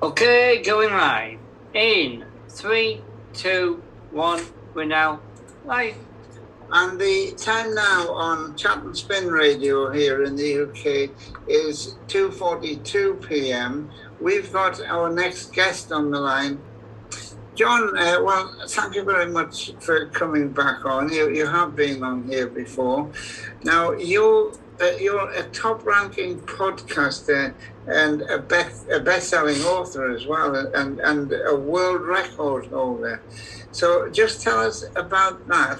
Okay, going live. In 3, 2, 1, we're now live. And the time now on Chat and Spin Radio here in the UK is 2:42 p.m. We've got our next guest on the line. John, well, thank you very much for coming back on. You have been on here before. Now, you're a top-ranking podcaster and a best-selling author as well, and a world record holder. So just tell us about that.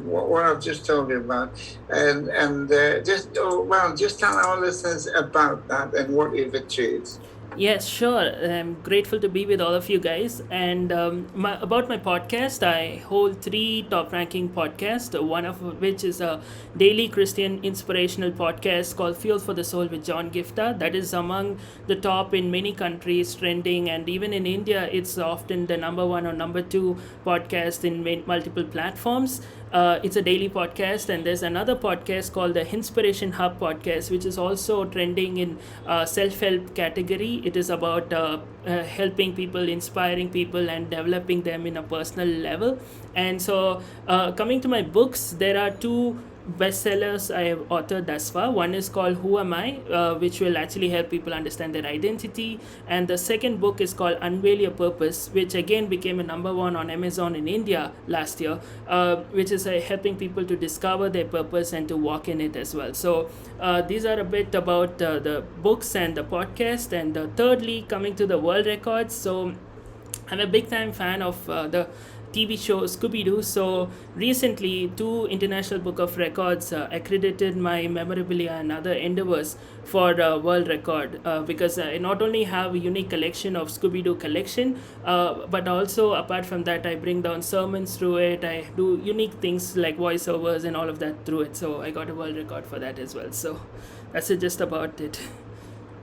What I've just told you about, and just tell our listeners about that and what you've achieved. Yes, sure. I'm grateful to be with all of you guys. And about my podcast, I hold 3 top-ranking podcasts, one of which is a daily Christian inspirational podcast called Fuel for the Soul with John Giftah. That is among the top in many countries, trending, and even in India, it's often the number 1 or number 2 podcast in multiple platforms. It's a daily podcast, and there's another podcast called the Inspiration Hub podcast, which is also trending in self-help category. It is about helping people, inspiring people, and developing them in a personal level. And so coming to my books, there are 2 bestsellers I have authored thus far. One is called Who Am I, which will actually help people understand their identity, and the second book is called Unveil Your Purpose, which again became a number 1 on Amazon in India last year, which is helping people to discover their purpose and to walk in it as well. So these are a bit about the books and the podcast. And thirdly, coming to the world records, so I'm a big time fan of the TV show Scooby-Doo. So recently 2 International Book of Records accredited my memorabilia and other endeavors for world record, because I not only have a unique collection of Scooby-Doo collection, but also apart from that I bring down sermons through it. I do unique things like voiceovers and all of that through it. So I got a world record for that as well. So that's just about it.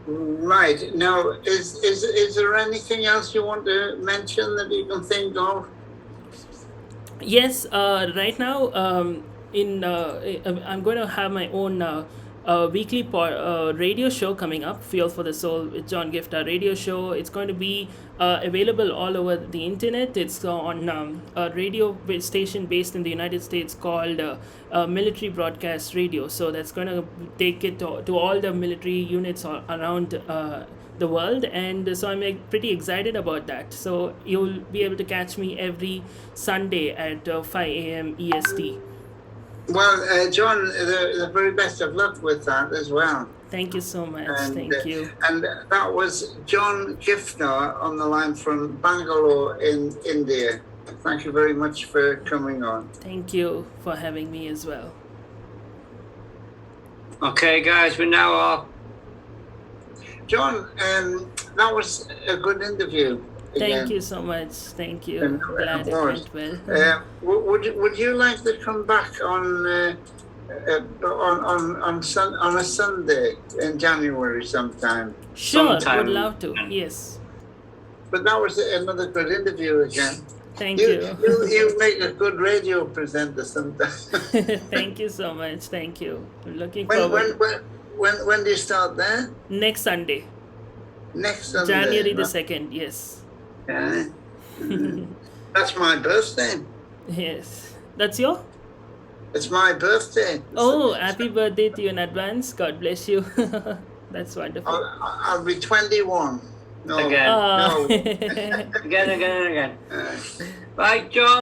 Right. Now, is there anything else you want to mention that you can think of? Yes, right now I'm going to have my own weekly radio show coming up, Fuel for the Soul with John Giftah radio show. It's going to be available all over the internet. It's on a radio station based in the United States called Military Broadcast Radio. So that's going to take it to all the military units around the world, and so I'm pretty excited about that. So you'll be able to catch me every Sunday at 5 a.m. EST. Well, John, the very best of luck with that as well. Thank you so much. Thank you. And that was John Giftah on the line from Bangalore in India. Thank you very much for coming on. Thank you for having me as well. Okay, guys, we're now off. John, that was a good interview. Thank you so much. Thank you. Glad it went well. Would you like to come back on a Sunday in January sometime? Sure, would love to. Yes. But that was another good interview again. Thank you. You make a good radio presenter sometime. Thank you so much. Thank you. I'm looking forward. When do you start there? Next Sunday. Next Sunday. January the 2nd, yes. Yeah. That's my birthday. Yes. That's your? It's my birthday. Oh, happy birthday to you in advance. God bless you. That's wonderful. I'll be 21. No. Again. No. Again. Right, John.